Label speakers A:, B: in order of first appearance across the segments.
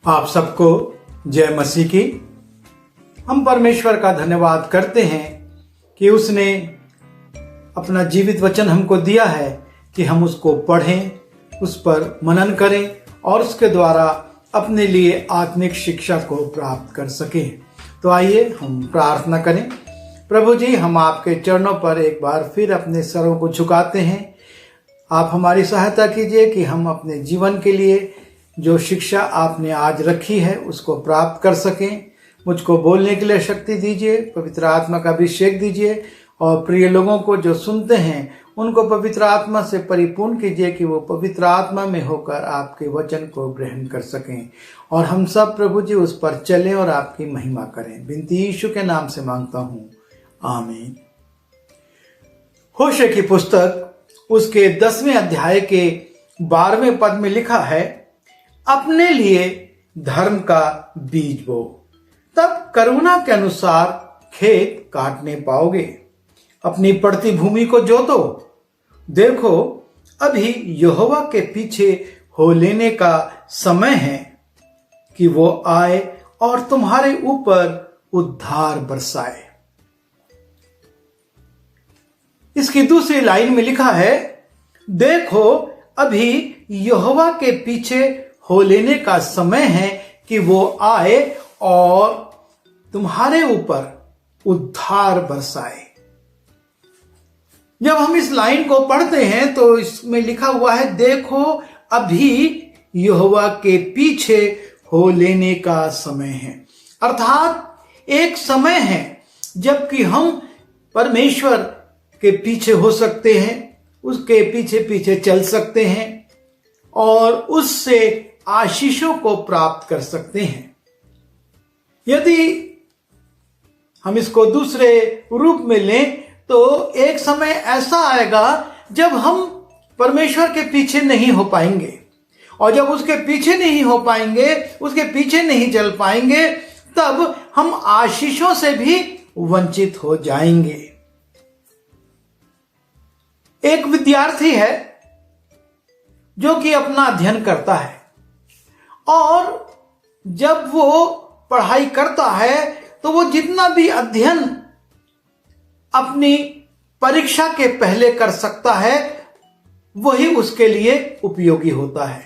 A: आप सबको जय मसीह की। हम परमेश्वर का धन्यवाद करते हैं कि उसने अपना जीवित वचन हमको दिया है कि हम उसको पढ़ें, उस पर मनन करें और उसके द्वारा अपने लिए आत्मिक शिक्षा को प्राप्त कर सकें। तो आइए हम प्रार्थना करें। प्रभु जी, हम आपके चरणों पर एक बार फिर अपने सरों को झुकाते हैं। आप हमारी सहायता कीजिए कि हम अपने जीवन के लिए जो शिक्षा आपने आज रखी है उसको प्राप्त कर सकें। मुझको बोलने के लिए शक्ति दीजिए, पवित्र आत्मा का अभिषेक दीजिए और प्रिय लोगों को जो सुनते हैं उनको पवित्र आत्मा से परिपूर्ण कीजिए कि वो पवित्र आत्मा में होकर आपके वचन को ग्रहण कर सकें और हम सब प्रभु जी उस पर चलें और आपकी महिमा करें। विनती यीशु के नाम से मांगता हूँ, आमीन। होशे की पुस्तक उसके 10वें अध्याय के 12वें पद में लिखा है, अपने लिए धर्म का बीज बो, तब करुणा के अनुसार खेत काटने पाओगे। अपनी पड़ती भूमि को जोतो, देखो अभी यहोवा के पीछे हो लेने का समय है कि वो आए और तुम्हारे ऊपर उद्धार बरसाए। इसकी दूसरी लाइन में लिखा है, देखो अभी यहोवा के पीछे हो लेने का समय है कि वो आए और तुम्हारे ऊपर उद्धार बरसाए। जब हम इस लाइन को पढ़ते हैं तो इसमें लिखा हुआ है, देखो अभी यहोवा के पीछे हो लेने का समय है। अर्थात एक समय है जबकि हम परमेश्वर के पीछे हो सकते हैं, उसके पीछे पीछे चल सकते हैं और उससे आशीषों को प्राप्त कर सकते हैं। यदि हम इसको दूसरे रूप में लें तो एक समय ऐसा आएगा जब हम परमेश्वर के पीछे नहीं हो पाएंगे और जब उसके पीछे नहीं हो पाएंगे, उसके पीछे नहीं चल पाएंगे, तब हम आशीषों से भी वंचित हो जाएंगे। एक विद्यार्थी है जो कि अपना अध्ययन करता है और जब वो पढ़ाई करता है तो वो जितना भी अध्ययन अपनी परीक्षा के पहले कर सकता है वही उसके लिए उपयोगी होता है।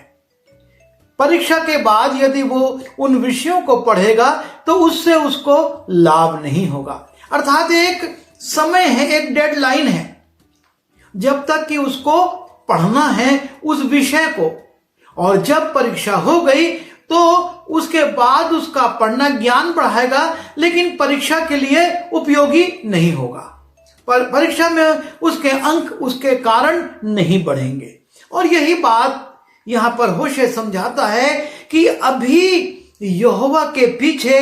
A: परीक्षा के बाद यदि वो उन विषयों को पढ़ेगा तो उससे उसको लाभ नहीं होगा। अर्थात एक समय है, एक डेडलाइन है जब तक कि उसको पढ़ना है उस विषय को, और जब परीक्षा हो गई तो उसके बाद उसका पढ़ना ज्ञान बढ़ाएगा लेकिन परीक्षा के लिए उपयोगी नहीं होगा। पर परीक्षा में उसके अंक उसके कारण नहीं बढ़ेंगे। और यही बात यहां पर होशे समझाता है कि अभी यहोवा के पीछे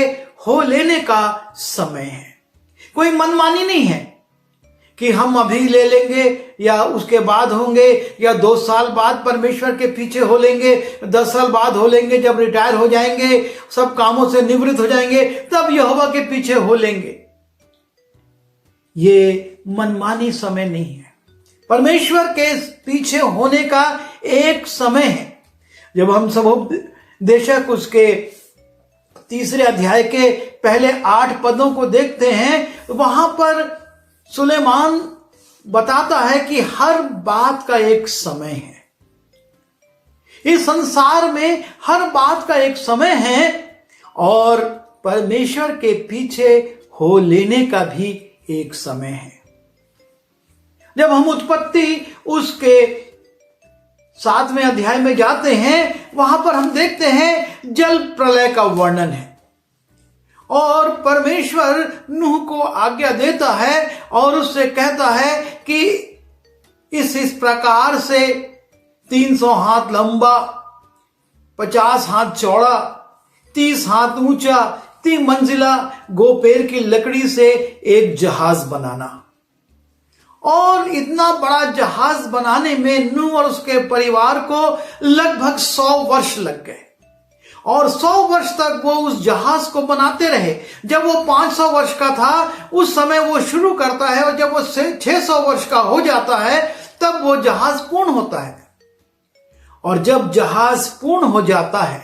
A: हो लेने का समय है। कोई मनमानी नहीं है कि हम अभी ले लेंगे या उसके बाद होंगे या 2 साल बाद परमेश्वर के पीछे हो लेंगे, 10 साल बाद हो लेंगे, जब रिटायर हो जाएंगे, सब कामों से निवृत्त हो जाएंगे, तब यहोवा के पीछे हो लेंगे। ये मनमानी समय नहीं है। परमेश्वर के पीछे होने का एक समय है। जब हम सब उपदेशक उसके 3 अध्याय के पहले 8 पदों को देखते हैं, वहां पर सुलेमान बताता है कि हर बात का एक समय है। इस संसार में हर बात का एक समय है और परमेश्वर के पीछे हो लेने का भी एक समय है। जब हम उत्पत्ति उसके 7वें अध्याय में जाते हैं, वहां पर हम देखते हैं जल प्रलय का वर्णन है और परमेश्वर नूह को आज्ञा देता है और उससे कहता है कि इस प्रकार से 300 हाथ लंबा, 50 हाथ चौड़ा, 30 हाथ ऊंचा, 3 मंजिला गोपेर की लकड़ी से एक जहाज बनाना। और इतना बड़ा जहाज बनाने में नूह और उसके परिवार को लगभग 100 वर्ष लग गए और 100 वर्ष तक वो उस जहाज को बनाते रहे। जब वो 500 वर्ष का था उस समय वो शुरू करता है और जब वो 600 वर्ष का हो जाता है तब वो जहाज पूर्ण होता है। और जब जहाज पूर्ण हो जाता है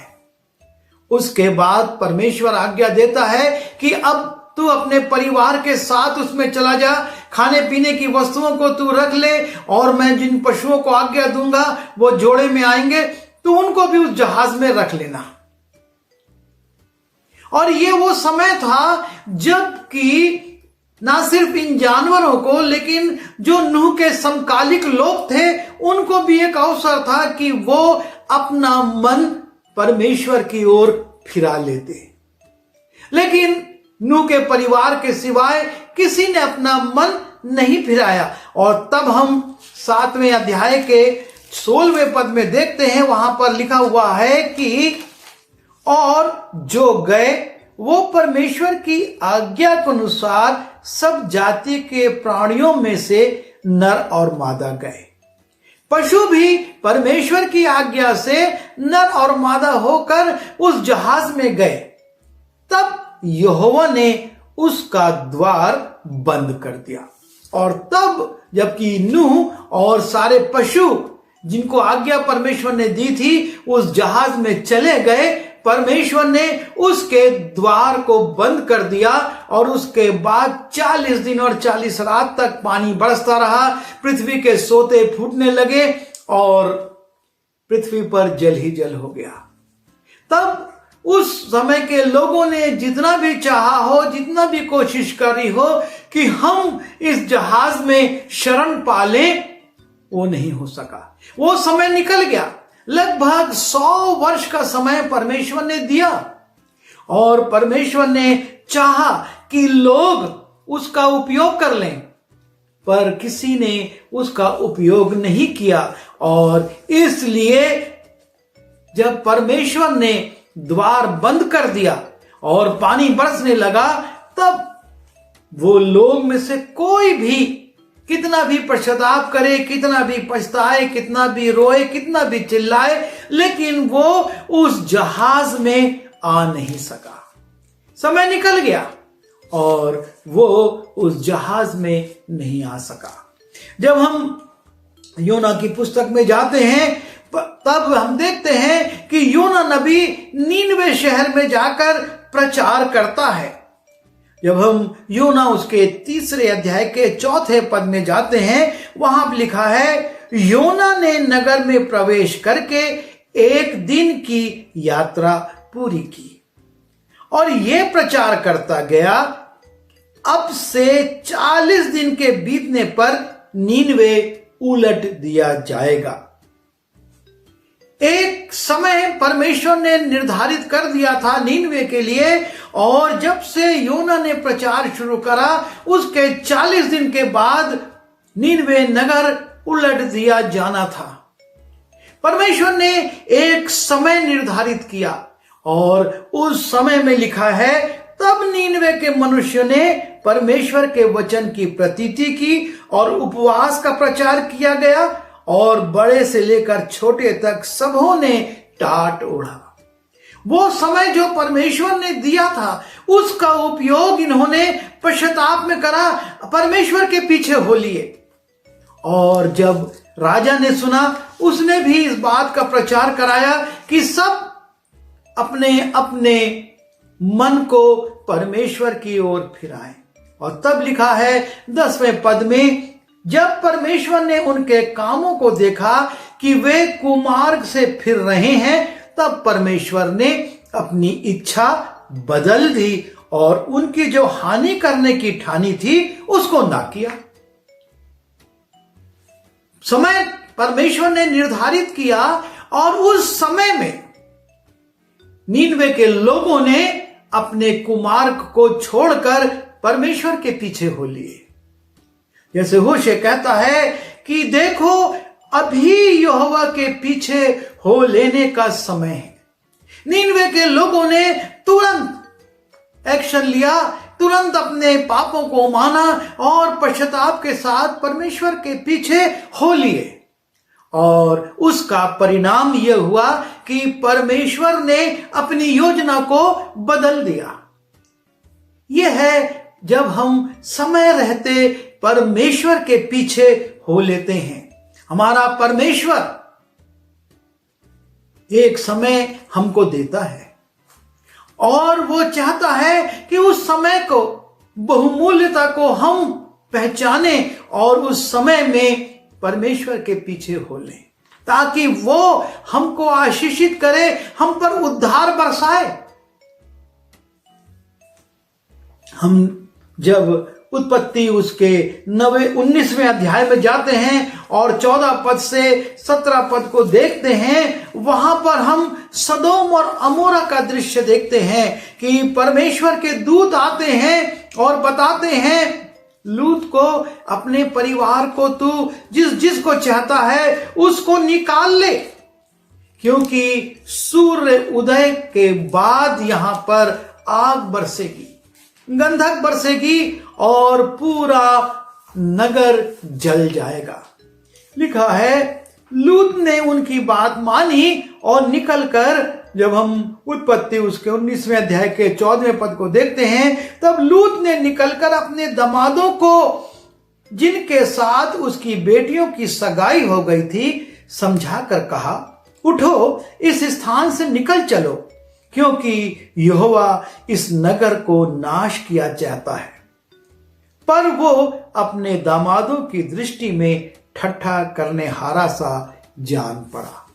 A: उसके बाद परमेश्वर आज्ञा देता है कि अब तू अपने परिवार के साथ उसमें चला जा, खाने पीने की वस्तुओं को तू रख ले, और मैं जिन पशुओं को आज्ञा दूंगा वो जोड़े में आएंगे, तू उनको भी उस जहाज में रख लेना। और ये वो समय था जबकि ना सिर्फ इन जानवरों को, लेकिन जो नूह के समकालिक लोग थे उनको भी एक अवसर था कि वो अपना मन परमेश्वर की ओर फिरा लेते। लेकिन नूह के परिवार के सिवाय किसी ने अपना मन नहीं फिराया। और तब हम 7वें अध्याय के 16वें पद में देखते हैं, वहां पर लिखा हुआ है कि और जो गए वो परमेश्वर की आज्ञा के अनुसार सब जाति के प्राणियों में से नर और मादा गए। पशु भी परमेश्वर की आज्ञा से नर और मादा होकर उस जहाज में गए। तब यहोवा ने उसका द्वार बंद कर दिया। और तब जबकि नूह और सारे पशु जिनको आज्ञा परमेश्वर ने दी थी उस जहाज में चले गए, परमेश्वर ने उसके द्वार को बंद कर दिया। और उसके बाद 40 दिन और 40 रात तक पानी बरसता रहा, पृथ्वी के सोते फूटने लगे और पृथ्वी पर जल ही जल हो गया। तब उस समय के लोगों ने जितना भी चाहा हो, जितना भी कोशिश करी हो कि हम इस जहाज में शरण पालें, वो नहीं हो सका। वो समय निकल गया। लगभग 100 वर्ष का समय परमेश्वर ने दिया और परमेश्वर ने चाहा कि लोग उसका उपयोग कर लें, पर किसी ने उसका उपयोग नहीं किया। और इसलिए जब परमेश्वर ने द्वार बंद कर दिया और पानी बरसने लगा, तब वो लोग में से कोई भी कितना भी पश्चाताप करे, कितना भी पछताए, कितना भी रोए, कितना भी चिल्लाए, लेकिन वो उस जहाज में आ नहीं सका। समय निकल गया और वो उस जहाज में नहीं आ सका। जब हम योना की पुस्तक में जाते हैं तब हम देखते हैं कि योना नबी नीनवे शहर में जाकर प्रचार करता है। जब हम योना उसके 3 अध्याय के 4 पद में जाते हैं, वहां लिखा है, योना ने नगर में प्रवेश करके 1 दिन की यात्रा पूरी की और ये प्रचार करता गया, अब से 40 दिन के बीतने पर नीनवे उलट दिया जाएगा। एक समय परमेश्वर ने निर्धारित कर दिया था नीनवे के लिए, और जब से योना ने प्रचार शुरू करा उसके 40 दिन के बाद नीनवे नगर उलट दिया जाना था। परमेश्वर ने एक समय निर्धारित किया और उस समय में लिखा है, तब नीनवे के मनुष्य ने परमेश्वर के वचन की प्रतीति की और उपवास का प्रचार किया गया और बड़े से लेकर छोटे तक सबों ने टाट ओढ़ा। वो समय जो परमेश्वर ने दिया था उसका उपयोग इन्होंने पश्चाताप में करा, परमेश्वर के पीछे हो लिए। और जब राजा ने सुना, उसने भी इस बात का प्रचार कराया कि सब अपने अपने मन को परमेश्वर की ओर फिराएं। और तब लिखा है 10वें पद में, जब परमेश्वर ने उनके कामों को देखा कि वे कुमार्ग से फिर रहे हैं, तब परमेश्वर ने अपनी इच्छा बदल दी और उनकी जो हानि करने की ठानी थी उसको ना किया। समय परमेश्वर ने निर्धारित किया और उस समय में नीनवे के लोगों ने अपने कुमार्ग को छोड़कर परमेश्वर के पीछे हो लिए। जैसे होशे कहता है कि देखो अभी यहोवा के पीछे हो लेने का समय है। नीनवे के लोगों ने तुरंत एक्शन लिया, तुरंत अपने पापों को माना और पश्चाताप के साथ परमेश्वर के पीछे हो लिए। और उसका परिणाम यह हुआ कि परमेश्वर ने अपनी योजना को बदल दिया। यह है जब हम समय रहते परमेश्वर के पीछे हो लेते हैं। हमारा परमेश्वर एक समय हमको देता है और वो चाहता है कि उस समय को, बहुमूल्यता को हम पहचाने और उस समय में परमेश्वर के पीछे हो लें, ताकि वो हमको आशीषित करे, हम पर उद्धार बरसाए। हम जब उत्पत्ति उसके 19वें अध्याय में जाते हैं और 14 पद से 17 पद को देखते हैं, वहां पर हम सदोम और अमोरा का दृश्य देखते हैं कि परमेश्वर के दूत आते हैं और बताते हैं लूत को, अपने परिवार को तू जिसको चाहता है उसको निकाल ले, क्योंकि सूर्य उदय के बाद यहां पर आग बरसेगी, गंधक बरसेगी और पूरा नगर जल जाएगा। लिखा है लूत ने उनकी बात मानी और निकलकर, जब हम उत्पत्ति उसके 19वें अध्याय के 14वें पद को देखते हैं, तब लूत ने निकलकर अपने दामादों को, जिनके साथ उसकी बेटियों की सगाई हो गई थी, समझाकर कहा, उठो, इस स्थान से निकल चलो, क्योंकि यहोवा इस नगर को नाश किया चाहता है। पर वो अपने दामादों की दृष्टि में ठट्ठा करने हारा सा जान पड़ा।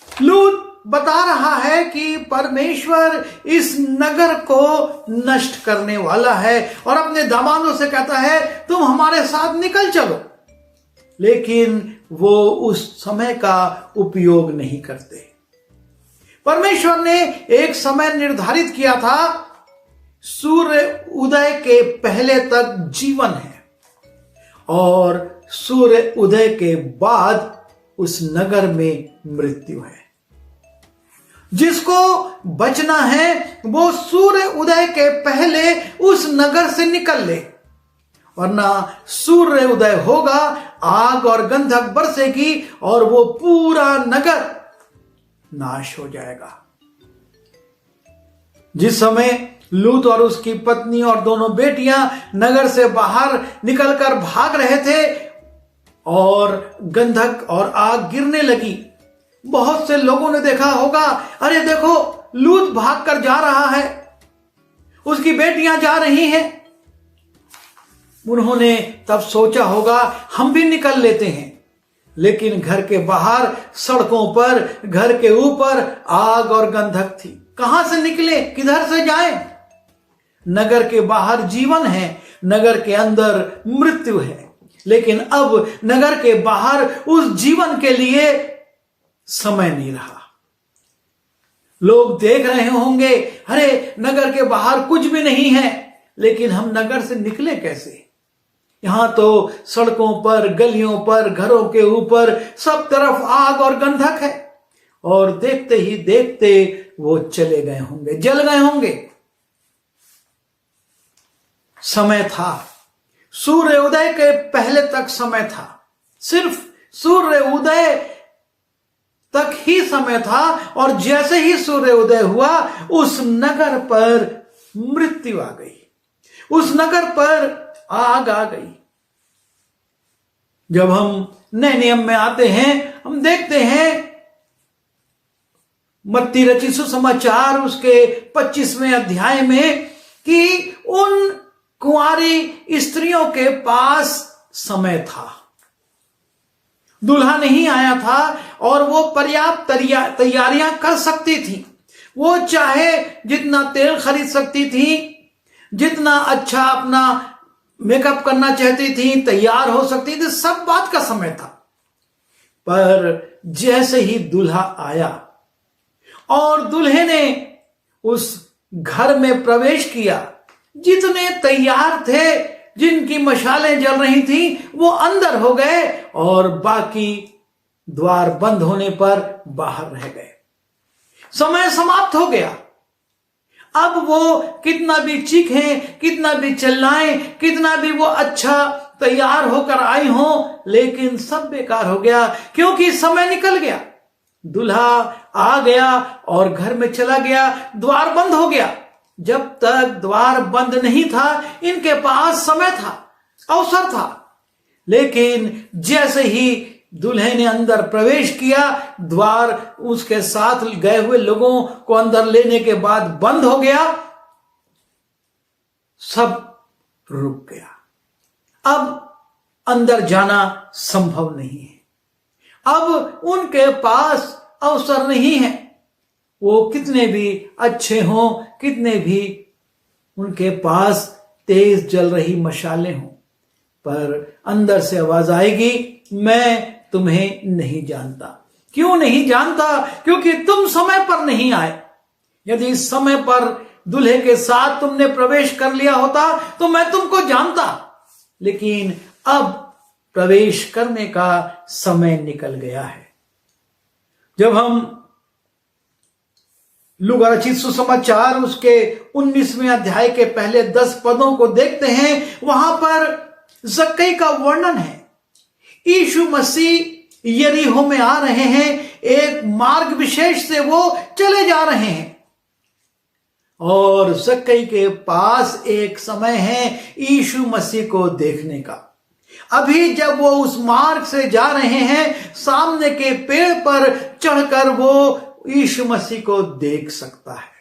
A: लूत बता रहा है कि परमेश्वर इस नगर को नष्ट करने वाला है और अपने दामादों से कहता है तुम हमारे साथ निकल चलो, लेकिन वो उस समय का उपयोग नहीं करते। परमेश्वर ने एक समय निर्धारित किया था, सूर्य उदय के पहले तक जीवन है और सूर्य उदय के बाद उस नगर में मृत्यु है। जिसको बचना है वो सूर्य उदय के पहले उस नगर से निकल ले, वरना सूर्य उदय होगा, आग और गंधक बरसेगी और वो पूरा नगर नाश हो जाएगा। जिस समय लूत और उसकी पत्नी और दोनों बेटियां नगर से बाहर निकलकर भाग रहे थे और गंधक और आग गिरने लगी, बहुत से लोगों ने देखा होगा, अरे देखो लूत भागकर जा रहा है, उसकी बेटियां जा रही हैं। उन्होंने तब सोचा होगा हम भी निकल लेते हैं, लेकिन घर के बाहर, सड़कों पर, घर के ऊपर आग और गंधक थी। कहां से निकले, किधर से जाएं? नगर के बाहर जीवन है, नगर के अंदर मृत्यु है, लेकिन अब नगर के बाहर उस जीवन के लिए समय नहीं रहा। लोग देख रहे होंगे, अरे नगर के बाहर कुछ भी नहीं है, लेकिन हम नगर से निकले कैसे? यहां तो सड़कों पर, गलियों पर, घरों के ऊपर सब तरफ आग और गंधक है, और देखते ही देखते वो चले गए होंगे, जल गए होंगे। समय था, सूर्य उदय के पहले तक समय था, सिर्फ सूर्य उदय तक ही समय था, और जैसे ही सूर्य उदय हुआ उस नगर पर मृत्यु आ गई, उस नगर पर आग आ गई। जब हम नए नियम में आते हैं, हम देखते हैं मत्ती रचित सुसमाचार उसके 25वें अध्याय में कि उन कुंवारी स्त्रियों के पास समय था, दूल्हा नहीं आया था और वो पर्याप्त तैयारियां कर सकती थी। वो चाहे जितना तेल खरीद सकती थी, जितना अच्छा अपना मेकअप करना चाहती थी, तैयार हो सकती थी, सब बात का समय था। पर जैसे ही दूल्हा आया और दूल्हे ने उस घर में प्रवेश किया, जितने तैयार थे, जिनकी मशालें जल रही थी, वो अंदर हो गए और बाकी द्वार बंद होने पर बाहर रह गए। समय समाप्त हो गया। अब वो कितना भी चीखें, कितना भी चिल्लाएं, कितना भी वो अच्छा तैयार होकर आई हो, लेकिन सब बेकार हो गया, क्योंकि समय निकल गया। दूल्हा आ गया और घर में चला गया, द्वार बंद हो गया। जब तक द्वार बंद नहीं था, इनके पास समय था, अवसर था, लेकिन जैसे ही दूल्हे ने अंदर प्रवेश किया, द्वार उसके साथ गए हुए लोगों को अंदर लेने के बाद बंद हो गया, सब रुक गया। अब अंदर जाना संभव नहीं है। अब उनके पास अवसर नहीं है। वो कितने भी अच्छे हों, कितने भी उनके पास तेज जल रही मशालें हों, पर अंदर से आवाज आएगी, मैं तुम्हें नहीं जानता। क्यों नहीं जानता? क्योंकि तुम समय पर नहीं आए। यदि समय पर दूल्हे के साथ तुमने प्रवेश कर लिया होता तो मैं तुमको जानता, लेकिन अब प्रवेश करने का समय निकल गया है। जब हम लूका रचित सुसमाचार उसके 19वें अध्याय के पहले 10 पदों को देखते हैं, वहां पर जक्कई का वर्णन है। यीशु मसीह यरीहो में आ रहे हैं, एक मार्ग विशेष से वो चले जा रहे हैं और जक्कई के पास एक समय है यीशु मसीह को देखने का। अभी जब वो उस मार्ग से जा रहे हैं, सामने के पेड़ पर चढ़कर वो यीशु मसीह को देख सकता है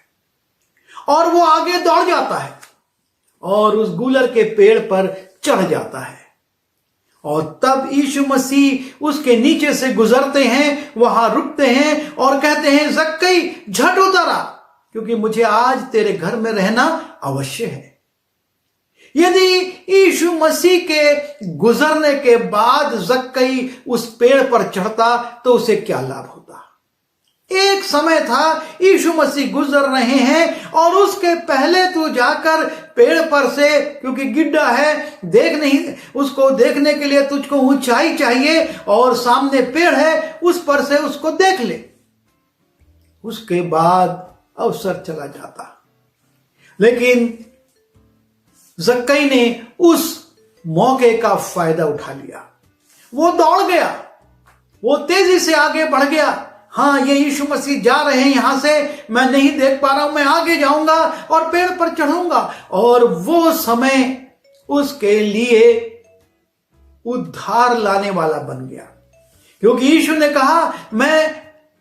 A: और वो आगे दौड़ जाता है और उस गूलर के पेड़ पर चढ़ जाता है और तब यीशु मसीह उसके नीचे से गुजरते हैं, वहां रुकते हैं और कहते हैं, जक्कई झट उतर आ, क्योंकि मुझे आज तेरे घर में रहना अवश्य है। यदि यीशु मसीह के गुजरने के बाद जक्कई उस पेड़ पर चढ़ता तो उसे क्या लाभ होता? एक समय था, यीशु मसीह गुजर रहे हैं और उसके पहले तू जाकर पेड़ पर से, क्योंकि गिड्ढा है, देख नहीं, उसको देखने के लिए तुझको ऊंचाई चाहिए और सामने पेड़ है, उस पर से उसको देख ले। उसके बाद अवसर चला जाता। लेकिन जक्कई ने उस मौके का फायदा उठा लिया। वो दौड़ गया, वो तेजी से आगे बढ़ गया। हाँ, ये यीशु मसीह जा रहे हैं, यहां से मैं नहीं देख पा रहा हूं, मैं आगे जाऊंगा और पेड़ पर चढ़ूंगा। और वो समय उसके लिए उद्धार लाने वाला बन गया, क्योंकि यीशु ने कहा, मैं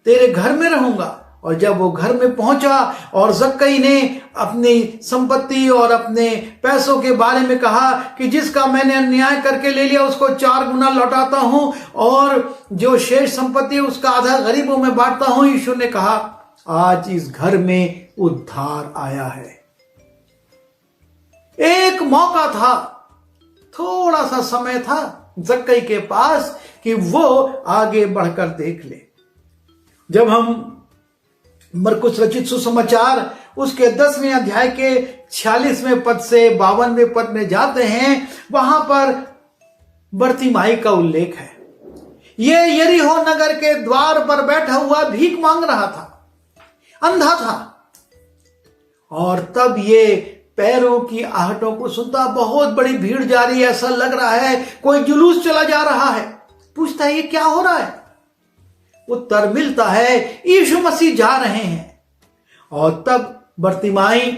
A: तेरे घर में रहूंगा। और जब वो घर में पहुंचा और जक्कई ने अपनी संपत्ति और अपने पैसों के बारे में कहा कि जिसका मैंने अन्याय करके ले लिया उसको 4 गुना लौटाता हूं और जो शेष संपत्ति उसका आधा गरीबों में बांटता हूं, यीशु ने कहा, आज इस घर में उद्धार आया है। एक मौका था, थोड़ा सा समय था जक्कई के पास कि वो आगे बढ़कर देख ले। जब हम मरकुस रचित सुसमाचार उसके 10वें अध्याय के 46वें पद से 52वें पद में जाते हैं, वहां पर बर्तिमाई का उल्लेख है। ये यरीहो नगर के द्वार पर बैठा हुआ भीख मांग रहा था, अंधा था। और तब ये पैरों की आहटों को सुनता, बहुत बड़ी भीड़ जा रही है, ऐसा लग रहा है कोई जुलूस चला जा रहा है। पूछता है, ये क्या हो रहा है? उत्तर मिलता है, यीशु मसीह जा रहे हैं। और तब बर्तिमाई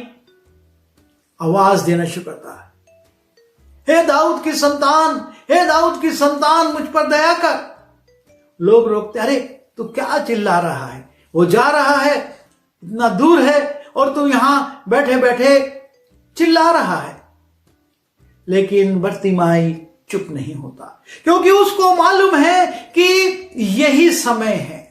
A: आवाज देना शुरू करता है, हे दाऊद की संतान, हे दाऊद की संतान, मुझ पर दया कर। लोग रोकते, अरे तू क्या चिल्ला रहा है? वो जा रहा है, इतना दूर है और तू यहां बैठे बैठे चिल्ला रहा है। लेकिन बर्तिमाई चुप नहीं होता, क्योंकि उसको मालूम है कि यही समय है।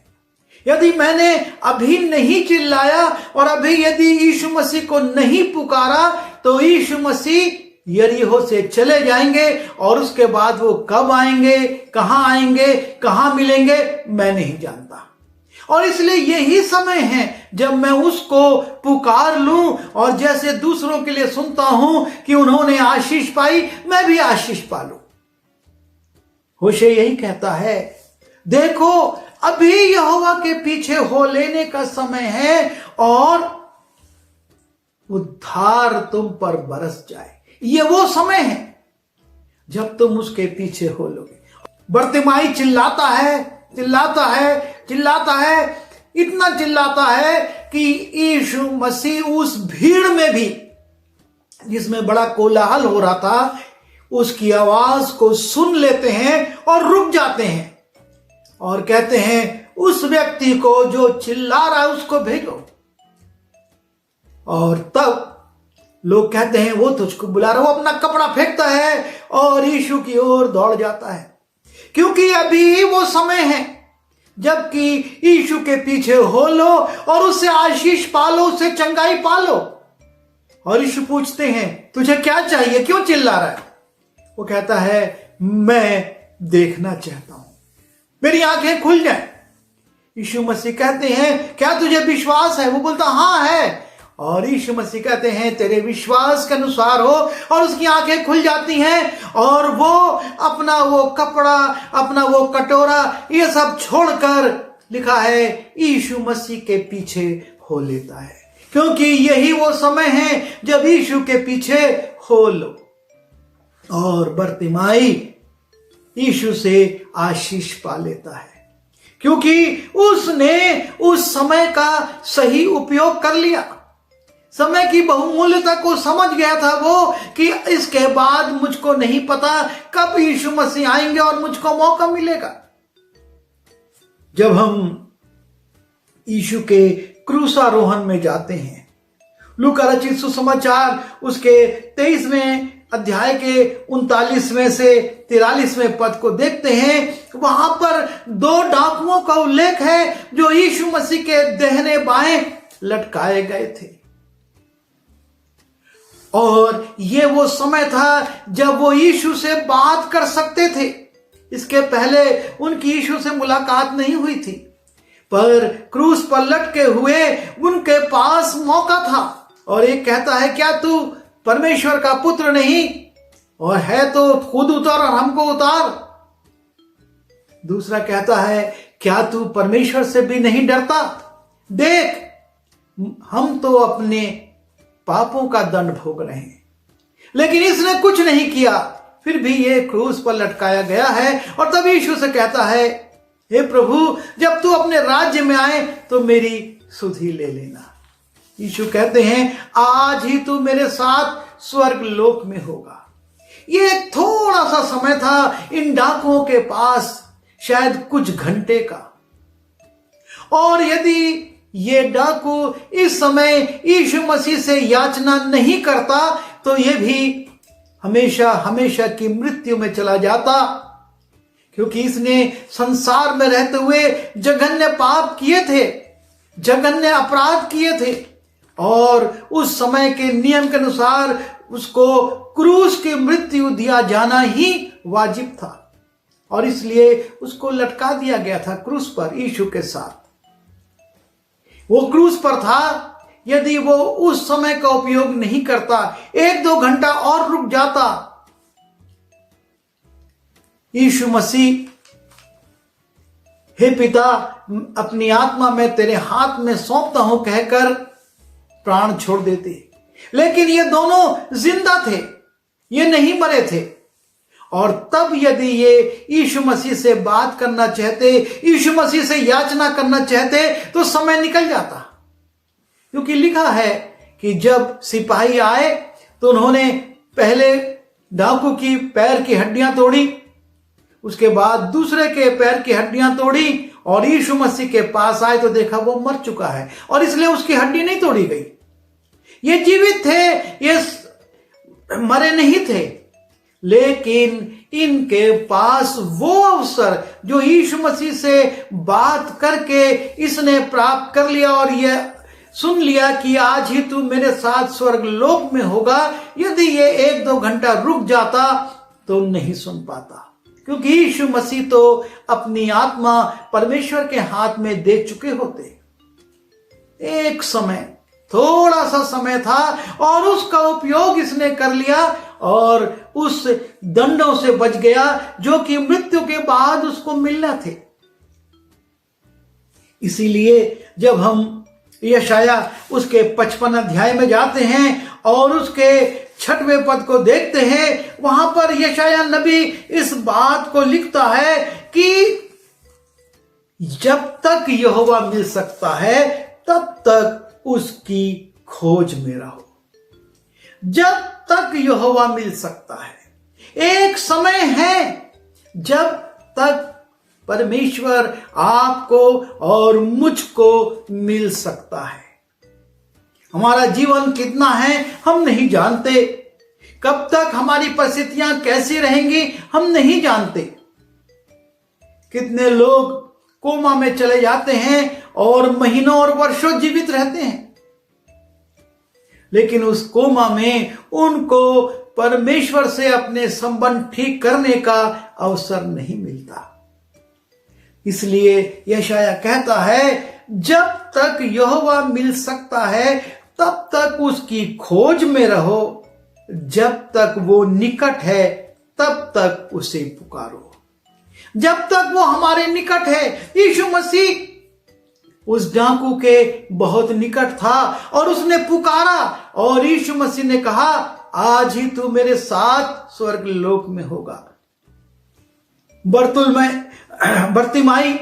A: यदि मैंने अभी नहीं चिल्लाया और अभी यदि यीशु मसीह को नहीं पुकारा तो यीशु मसीह यरीहो से चले जाएंगे और उसके बाद वो कब आएंगे, कहां मिलेंगे, मैं नहीं जानता। और इसलिए यही समय है जब मैं उसको पुकार लूं और जैसे दूसरों के लिए सुनता हूं कि उन्होंने आशीष पाई, मैं भी आशीष पालूं। होशे यही कहता है, देखो अभी यहोवा के पीछे हो लेने का समय है और उद्धार तुम पर बरस जाए। ये वो समय है जब तुम उसके पीछे हो लोगे। बर्तिमाई चिल्लाता है, इतना चिल्लाता है कि यीशु मसीह उस भीड़ में भी, जिसमें बड़ा कोलाहल हो रहा था, उसकी आवाज को सुन लेते हैं और रुक जाते हैं और कहते हैं उस व्यक्ति को जो चिल्ला रहा है उसको भेजो। और तब लोग कहते हैं वो तुझको बुला रहा है। वो अपना कपड़ा फेंकता है और यीशु की ओर दौड़ जाता है, क्योंकि अभी वो समय है जबकि यीशु के पीछे हो लो और उससे आशीष पालो, उससे चंगाई पालो। और यीशु पूछते हैं तुझे क्या चाहिए, क्यों चिल्ला रहा है? वो कहता है मैं देखना चाहता हूं, मेरी आंखें खुल जाए। यीशु मसीह कहते हैं क्या तुझे विश्वास है? वो बोलता हाँ है। और यीशु मसीह कहते हैं तेरे विश्वास के अनुसार हो, और उसकी आंखें खुल जाती हैं और वो अपना वो कपड़ा, अपना वो कटोरा, ये सब छोड़कर, लिखा है, यीशु मसीह के पीछे हो लेता है, क्योंकि यही वो समय है जब यीशु के पीछे हो लो। और बरतिमाई यीशु से आशीष पा लेता है, क्योंकि उसने उस समय का सही उपयोग कर लिया। समय की बहुमूल्यता को समझ गया था वो कि इसके बाद मुझको नहीं पता कब यीशु मसीह आएंगे और मुझको मौका मिलेगा। जब हम यीशु के क्रूसारोहण में जाते हैं, लूका रचित सुसमाचार उसके 23वें अध्याय के 39वें से 43वें पद को देखते हैं, वहां पर 2 डाकुओं का उल्लेख है जो यीशु मसीह के दाहिने बाएं लटकाए गए थे। और ये वो समय था जब वो यीशु से बात कर सकते थे। इसके पहले उनकी यीशु से मुलाकात नहीं हुई थी, पर क्रूस पर लटके हुए उनके पास मौका था। और एक कहता है क्या तू परमेश्वर का पुत्र नहीं, और है तो खुद उतार और हमको उतार। दूसरा कहता है क्या तू परमेश्वर से भी नहीं डरता? देख हम तो अपने पापों का दंड भोग रहे हैं। लेकिन इसने कुछ नहीं किया, फिर भी ये क्रूस पर लटकाया गया है। और तब यीशु से कहता है हे प्रभु, जब तू अपने राज्य में आए तो मेरी सुधि ले लेना। यीशु कहते हैं आज ही तू मेरे साथ स्वर्ग लोक में होगा। ये एक थोड़ा सा समय था इन डाकुओं के पास, शायद कुछ घंटे का। और यदि ये डाकू इस समय यीशु मसीह से याचना नहीं करता तो ये भी हमेशा हमेशा की मृत्यु में चला जाता, क्योंकि इसने संसार में रहते हुए जघन्य पाप किए थे, जघन्य अपराध किए थे, और उस समय के नियम के अनुसार उसको क्रूस की मृत्यु दिया जाना ही वाजिब था। और इसलिए उसको लटका दिया गया था क्रूस पर यीशु के साथ। वो क्रूस पर था। यदि वो उस समय का उपयोग नहीं करता, 1-2 घंटा और रुक जाता, यीशु मसीह हे पिता अपनी आत्मा मैं तेरे हाथ में सौंपता हूं कहकर प्राण छोड़ देते। लेकिन ये दोनों जिंदा थे, ये नहीं मरे थे। और तब यदि ये यीशु मसीह से बात करना चाहते, यीशु मसीह से याचना करना चाहते, तो समय निकल जाता। क्योंकि लिखा है कि जब सिपाही आए तो उन्होंने पहले डाकू की पैर की हड्डियां तोड़ी, उसके बाद दूसरे के पैर की हड्डियां तोड़ी, और यीशु मसीह के पास आए तो देखा वो मर चुका है, और इसलिए उसकी हड्डी नहीं तोड़ी गई। ये जीवित थे, ये मरे नहीं थे। लेकिन इनके पास वो अवसर जो यीशु मसीह से बात करके इसने प्राप्त कर लिया, और ये सुन लिया कि आज ही तू मेरे साथ स्वर्ग लोक में होगा। यदि ये 1-2 घंटा रुक जाता तो नहीं सुन पाता, क्योंकि यीशु मसीह तो अपनी आत्मा परमेश्वर के हाथ में दे चुके होते। एक समय, थोड़ा सा समय था, और उसका उपयोग इसने कर लिया और उस दंडों से बच गया जो कि मृत्यु के बाद उसको मिलना थे। इसीलिए जब हम यशाया उसके 55 अध्याय में जाते हैं और उसके 6वें पद को देखते हैं, वहां पर यशाया नबी इस बात को लिखता है कि जब तक यहोवा मिल सकता है तब तक उसकी खोज में रहो। जब तक यहोवा मिल सकता है, एक समय है जब तक परमेश्वर आपको और मुझको मिल सकता है। हमारा जीवन कितना है हम नहीं जानते, कब तक हमारी परिस्थितियां कैसी रहेंगी हम नहीं जानते। कितने लोग कोमा में चले जाते हैं और महीनों और वर्षों जीवित रहते हैं, लेकिन उस कोमा में उनको परमेश्वर से अपने संबंध ठीक करने का अवसर नहीं मिलता। इसलिए यशायाह कहता है, जब तक यहोवा मिल सकता है तब तक उसकी खोज में रहो, जब तक वो निकट है तब तक उसे पुकारो। जब तक वो हमारे निकट है, यीशु मसीह उस डाकू के बहुत निकट था और उसने पुकारा और यीशु मसीह ने कहा, आज ही तू मेरे साथ स्वर्ग लोक में होगा। बर्तिमाई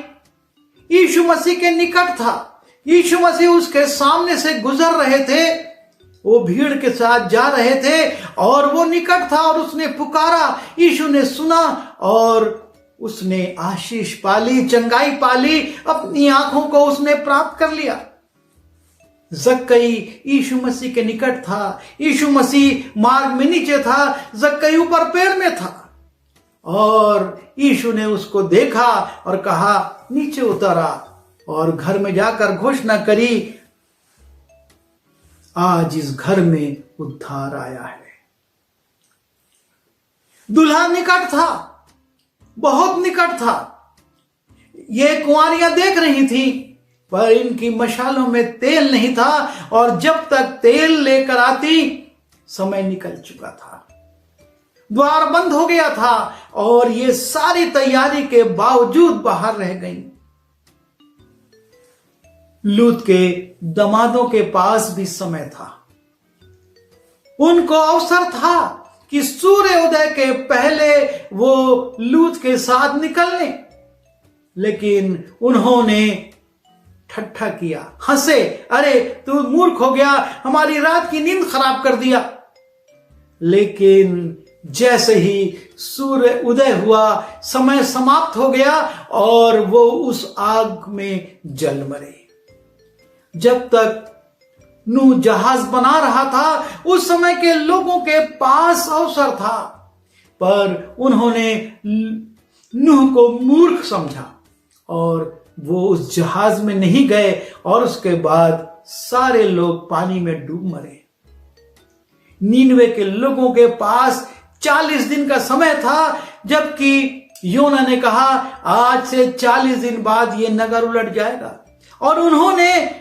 A: यीशु मसीह के निकट था, यीशु मसीह उसके सामने से गुजर रहे थे, वो भीड़ के साथ जा रहे थे और वो निकट था और उसने पुकारा, यीशु ने सुना और उसने आशीष पाली, चंगाई पाली, अपनी आंखों को उसने प्राप्त कर लिया। जक्कई यीशु मसीह के निकट था, यीशु मसीह मार्ग में नीचे था, जक्कई ऊपर पेड़ में था और यीशु ने उसको देखा और कहा, नीचे उतरा और घर में जाकर घोषणा करी, आज इस घर में उद्धार आया है। दूल्हा निकट था, बहुत निकट था। ये कुंवारियां देख रही थी पर इनकी मशालों में तेल नहीं था और जब तक तेल लेकर आती समय निकल चुका था, द्वार बंद हो गया था और ये सारी तैयारी के बावजूद बाहर रह गई। लूत के दमादों के पास भी समय था, उनको अवसर था कि सूर्य उदय के पहले वो लूत के साथ निकल लें, लेकिन उन्होंने ठट्ठा किया, हंसे, अरे तू मूर्ख हो गया, हमारी रात की नींद खराब कर दिया। लेकिन जैसे ही सूर्य उदय हुआ, समय समाप्त हो गया और वो उस आग में जल मरे। जब तक नूह जहाज बना रहा था उस समय के लोगों के पास अवसर था, पर उन्होंने नूह को मूर्ख समझा और वो उस जहाज में नहीं गए और उसके बाद सारे लोग पानी में डूब मरे। नीनवे के लोगों के पास 40 दिन का समय था, जबकि योना ने कहा आज से 40 दिन बाद ये नगर उलट जाएगा, और उन्होंने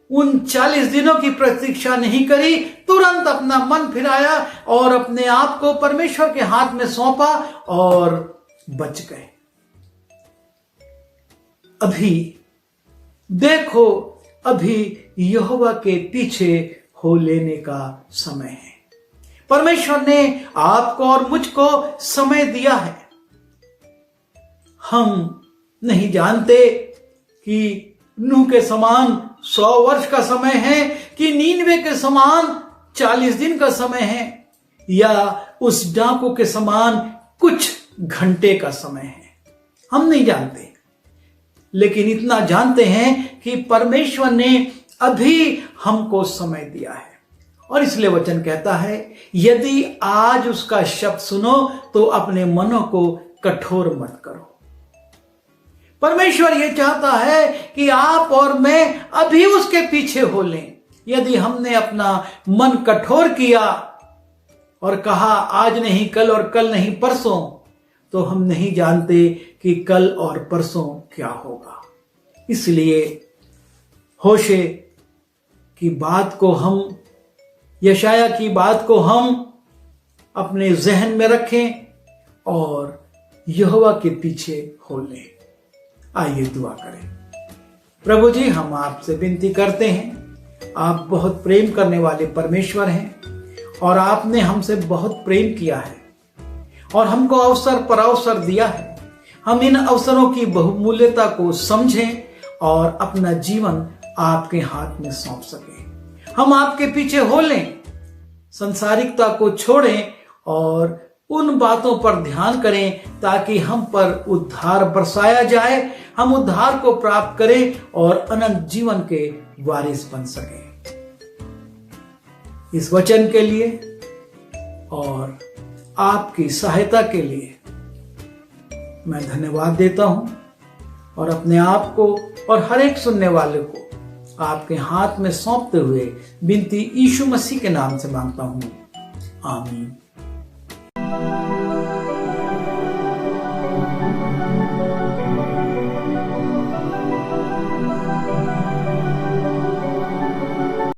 A: उन 40 दिनों की प्रतीक्षा नहीं करी, तुरंत अपना मन फिराया और अपने आप को परमेश्वर के हाथ में सौंपा और बच गए। अभी देखो, अभी यहोवा के पीछे हो लेने का समय है। परमेश्वर ने आपको और मुझको समय दिया है। हम नहीं जानते कि नूह के समान 100 वर्ष का समय है कि नीनवे के समान 40 दिन का समय है, या उस डाकू के समान कुछ घंटे का समय है। हम नहीं जानते, लेकिन इतना जानते हैं कि परमेश्वर ने अभी हमको समय दिया है। और इसलिए वचन कहता है, यदि आज उसका शब्द सुनो तो अपने मनों को कठोर मत करो। परमेश्वर ये चाहता है कि आप और मैं अभी उसके पीछे हो लें। यदि हमने अपना मन कठोर किया और कहा आज नहीं कल और कल नहीं परसों, तो हम नहीं जानते कि कल और परसों क्या होगा। इसलिए होशे की बात को हम, यशायाह की बात को हम अपने जहन में रखें और यहोवा के पीछे हो लें। आइए दुआ करें। प्रभु जी, हम आपसे विनती करते हैं, आप बहुत प्रेम करने वाले परमेश्वर हैं और आपने हमसे बहुत प्रेम किया है और हमको अवसर पर अवसर दिया है। हम इन अवसरों की बहुमूल्यता को समझें और अपना जीवन आपके हाथ में सौंप सकें। हम आपके पीछे हो लें, संसारिकता को छोड़ें और उन बातों पर ध्यान करें ताकि हम पर उद्धार बरसाया जाए, हम उद्धार को प्राप्त करें और अनंत जीवन के वारिस बन सकें। इस वचन के लिए और आपकी सहायता के लिए मैं धन्यवाद देता हूं और अपने आप को और हर एक सुनने वाले को आपके हाथ में सौंपते हुए विनती यीशु मसीह के नाम से मांगता हूं, आमीन।